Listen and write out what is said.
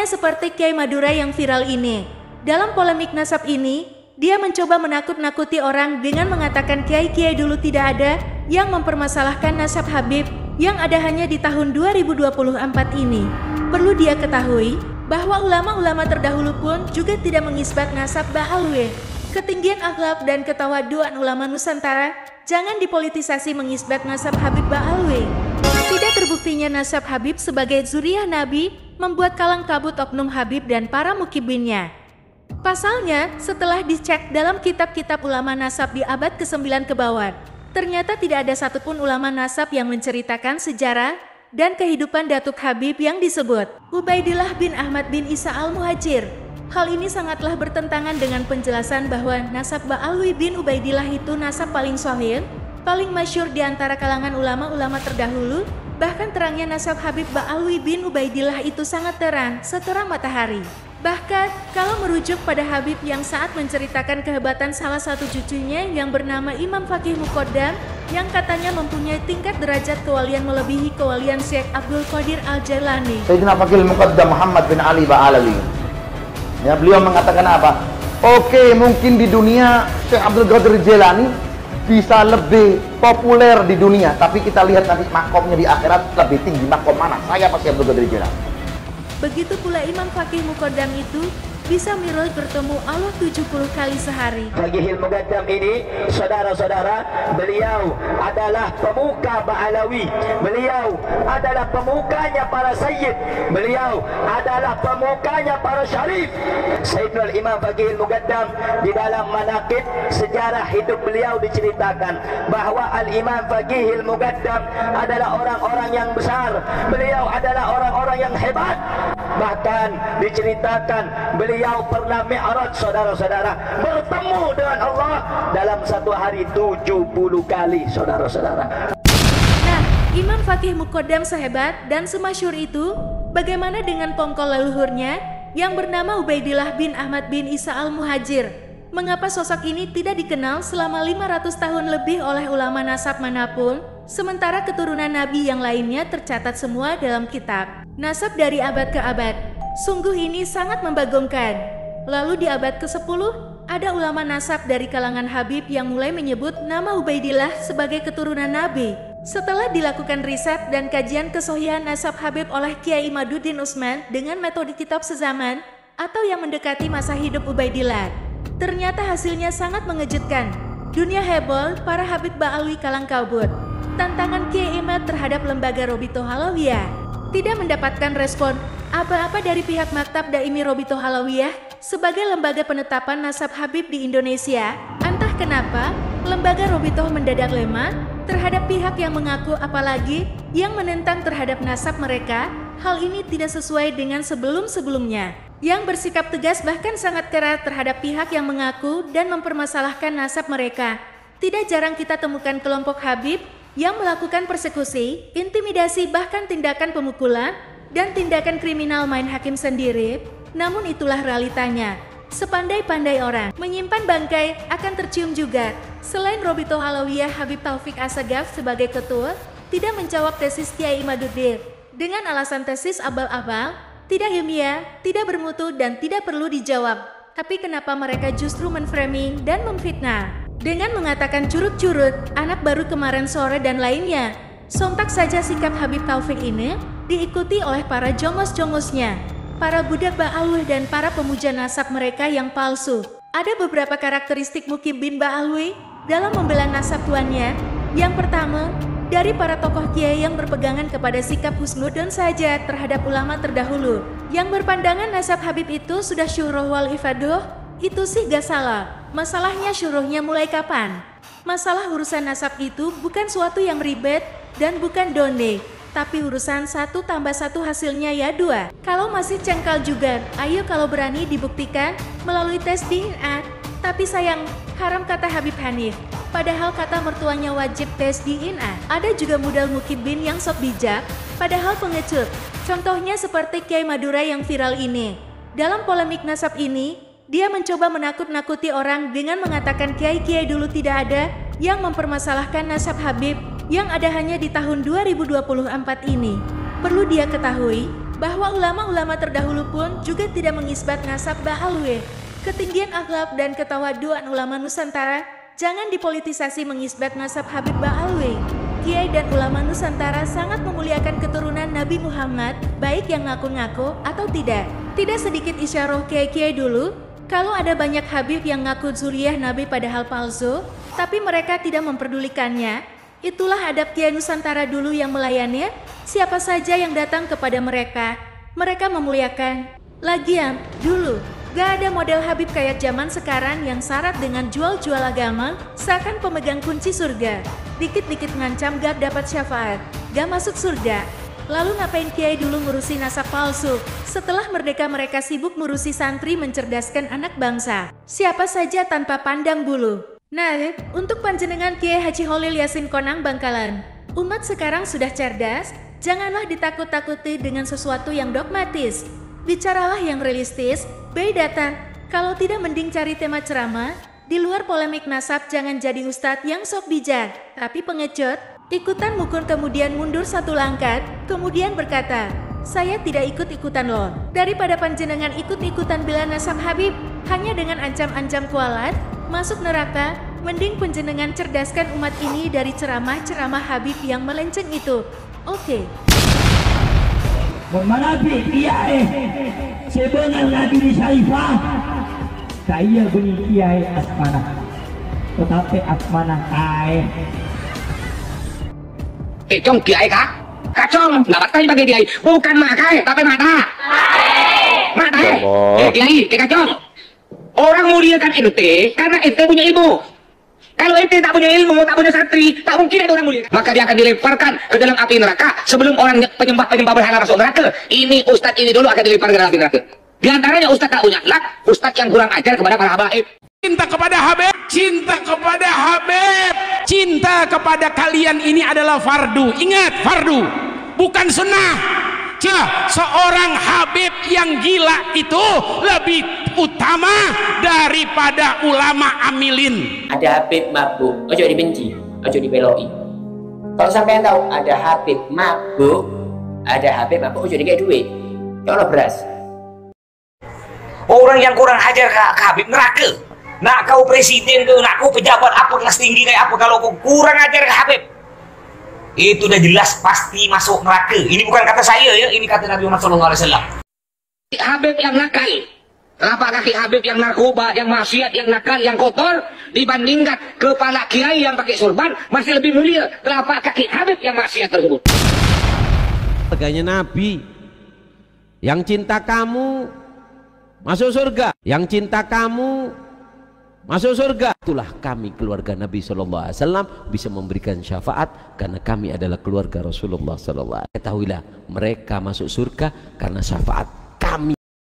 Contohnya seperti Kiai Madura yang viral ini. Dalam polemik nasab ini, dia mencoba menakut-nakuti orang dengan mengatakan kiai-kiai dulu tidak ada yang mempermasalahkan nasab Habib yang ada hanya di tahun 2024 ini. Perlu dia ketahui bahwa ulama-ulama terdahulu pun juga tidak mengisbat nasab Ba'alwi. Ketinggian akhlak dan ketawaduan ulama Nusantara jangan dipolitisasi mengisbat nasab Habib Ba'alwi. Tidak terbuktinya nasab Habib sebagai zuriyah Nabi membuat kalang kabut oknum Habib dan para mukibinnya. Pasalnya, setelah dicek dalam kitab-kitab ulama nasab di abad ke-9 ke bawah, ternyata tidak ada satupun ulama nasab yang menceritakan sejarah dan kehidupan Datuk Habib yang disebut Ubaidillah bin Ahmad bin Isa al-Muhajir. Hal ini sangatlah bertentangan dengan penjelasan bahwa nasab Ba'alwi bin Ubaidillah itu nasab paling sahih, paling masyhur di antara kalangan ulama-ulama terdahulu. Bahkan terangnya nasab Habib Ba'alwi bin Ubaidillah itu sangat terang, seterang matahari. Bahkan, kalau merujuk pada Habib yang saat menceritakan kehebatan salah satu cucunya yang bernama Imam Fakih Muqaddam, yang katanya mempunyai tingkat derajat kewalian melebihi kewalian Syekh Abdul Qadir Al-Jailani. Sayyidina Fakih Muqaddam Muhammad bin Ali Ba'alawi. Ya, beliau mengatakan apa? Oke, mungkin di dunia Syekh Abdul Qadir Jailani bisa lebih populer di dunia, tapi kita lihat nanti makomnya di akhirat lebih tinggi makom mana? Saya pasti Abdul Qadir Jailani. Begitu pula Imam Fakih Muqaddam itu bisa miraj bertemu Allah 70 kali sehari. Fakihil Muqaddam ini, saudara-saudara, beliau adalah pemuka Ba'alawi. Beliau adalah pemukanya para sayyid. Beliau adalah pemukanya para syarif. Sayyidul Imam Fakihil Muqaddam di dalam manaqib sejarah hidup beliau diceritakan bahwa Al-Imam Fakihil Muqaddam adalah orang-orang yang besar. Beliau adalah orang-orang yang hebat. Bahkan diceritakan beliau pernah mi'raj, saudara-saudara, bertemu dengan Allah dalam satu hari 70 kali, saudara-saudara. Nah, Imam Fakih Muqaddam sehebat dan semasyhur itu, bagaimana dengan pongkol leluhurnya yang bernama Ubaidillah bin Ahmad bin Isa al-Muhajir? Mengapa sosok ini tidak dikenal selama 500 tahun lebih oleh ulama nasab manapun, sementara keturunan Nabi yang lainnya tercatat semua dalam kitab nasab dari abad ke abad? Sungguh ini sangat membagongkan. Lalu di abad ke-10, ada ulama nasab dari kalangan Habib yang mulai menyebut nama Ubaidillah sebagai keturunan Nabi. Setelah dilakukan riset dan kajian kesohihan nasab Habib oleh Kiai Imaduddin Utsman dengan metode kitab sezaman atau yang mendekati masa hidup Ubaidillah, ternyata hasilnya sangat mengejutkan. Dunia heboh, para Habib Ba'alwi kalang kabut. Tantangan Kiai Imad terhadap lembaga Robito Halawiyah tidak mendapatkan respon apa-apa dari pihak Maktab Daimi Robito Halawiyah sebagai lembaga penetapan nasab Habib di Indonesia. Entah kenapa, lembaga Robito mendadak lemah terhadap pihak yang mengaku apalagi yang menentang terhadap nasab mereka. Hal ini tidak sesuai dengan sebelum-sebelumnya, yang bersikap tegas bahkan sangat keras terhadap pihak yang mengaku dan mempermasalahkan nasab mereka. Tidak jarang kita temukan kelompok Habib yang melakukan persekusi, intimidasi, bahkan tindakan pemukulan dan tindakan kriminal main hakim sendiri. Namun itulah realitanya. Sepandai-pandai orang menyimpan bangkai akan tercium juga. Selain Robito Halawiyah, Habib Taufik Assegaf sebagai ketua tidak menjawab tesis Kiai Imaduddin dengan alasan tesis abal-abal, tidak ilmiah, tidak bermutu dan tidak perlu dijawab. Tapi kenapa mereka justru menframing dan memfitnah dengan mengatakan curut-curut, anak baru kemarin sore dan lainnya? Sontak saja sikap Habib Taufik ini diikuti oleh para jongos-jongosnya, para budak Ba'alwi dan para pemuja nasab mereka yang palsu. Ada beberapa karakteristik Mukibin Ba'alwi dalam membela nasab tuannya. Yang pertama, dari para tokoh kiai yang berpegangan kepada sikap husnudon saja terhadap ulama terdahulu, yang berpandangan nasab Habib itu sudah syuruh wal ifaduh, itu sih gak salah. Masalahnya syuruhnya mulai kapan? Masalah urusan nasab itu bukan suatu yang ribet dan bukan donde, tapi urusan 1 + 1 hasilnya ya 2. Kalau masih cengkal juga, ayo kalau berani dibuktikan melalui tes DNA. Tapi sayang, haram kata Habib Hanif. Padahal kata mertuanya wajib tes DNA. Ada juga modal mukibin yang sok bijak, padahal pengecut. Contohnya seperti Kiai Madura yang viral ini. Dalam polemik nasab ini, dia mencoba menakut-nakuti orang dengan mengatakan kiai-kiai dulu tidak ada yang mempermasalahkan nasab Habib yang ada hanya di tahun 2024 ini. Perlu dia ketahui bahwa ulama-ulama terdahulu pun juga tidak mengisbat nasab Ba'alwi. Ketinggian akhlak dan ketawaduan ulama Nusantara jangan dipolitisasi mengisbat nasab Habib Ba'alwi. Kiai dan ulama Nusantara sangat memuliakan keturunan Nabi Muhammad, baik yang ngaku-ngaku atau tidak. Tidak sedikit isyarah kiai-kiai dulu, kalau ada banyak Habib yang ngaku zuriyah Nabi padahal palsu, tapi mereka tidak memperdulikannya. Itulah adab kiai Nusantara dulu yang melayani siapa saja yang datang kepada mereka. Mereka memuliakan. Lagian, dulu, gak ada model Habib kayak zaman sekarang yang syarat dengan jual-jual agama, seakan pemegang kunci surga. Dikit-dikit ngancam gak dapat syafaat, gak masuk surga. Lalu ngapain kiai dulu ngurusi nasab palsu? Setelah merdeka mereka sibuk ngurusi santri mencerdaskan anak bangsa. Siapa saja tanpa pandang bulu. Nah, untuk panjenengan Kiai Haji Holil Yasin Konang Bangkalan, umat sekarang sudah cerdas, janganlah ditakut-takuti dengan sesuatu yang dogmatis. Bicaralah yang realistis, by data. Kalau tidak mending cari tema ceramah, di luar polemik nasab jangan jadi ustadz yang sok bijak, tapi pengecut, ikutan mukun kemudian mundur satu langkah, kemudian berkata, saya tidak ikut-ikutan loh. Daripada panjenengan ikut-ikutan bela nasab Habib, hanya dengan ancam-ancam kualat, masuk neraka, mending panjenengan cerdaskan umat ini dari ceramah-ceramah Habib yang melenceng itu. Oke. Menabi kiai sebenarnya Nabi di Syarifah. Saya bunyi kiai asmana. Tetapi asmana kai. Trong kiai kah? Kacong, nggak batay bagi kiai. Bukan makai, tapi mata. Mata. Kiai, kacong. Orang muliakan ente karena ente punya ilmu. Kalau ente tak punya ilmu, tak punya santri, tak mungkin ada orang mulia. Maka dia akan dilemparkan ke dalam api neraka sebelum orang penyembah berhala masuk neraka. Ini ustadz ini dulu akan dilemparkan ke dalam api neraka. Di antaranya ustadz tak punya akhlak, ustadz yang kurang ajar kepada para habaib. Cinta kepada Habib, cinta kepada Habib, cinta kepada kalian ini adalah fardu. Ingat, fardu, bukan sunnah. Seorang Habib yang gila itu lebih utama daripada ulama amilin. Ada Habib mabuk, ojo dibenci, ojo dibeloi. Kalau sampai tahu ada Habib mabuk, ojo dikasih duit. Kalau beras. Orang yang kurang ajar ke Habib neraka. Nak kau presiden ke, nak kau pejabat apa kelas tinggi kayak apa, kalau kau kurang ajar ke Habib, itu udah jelas pasti masuk neraka. Ini bukan kata saya ya, ini kata Nabi Muhammad SAW. Habib yang nakal, kenapa kaki Habib yang narkoba, yang maksiat, yang nakal, yang kotor dibandingkan kepala kiai yang pakai sorban masih lebih mulia? Kenapa kaki Habib yang maksiat tersebut? Harganya Nabi, yang cinta kamu masuk surga, yang cinta kamu masuk surga. Itulah kami keluarga Nabi SAW bisa memberikan syafaat karena kami adalah keluarga Rasulullah SAW. Ketahuilah mereka masuk surga karena syafaat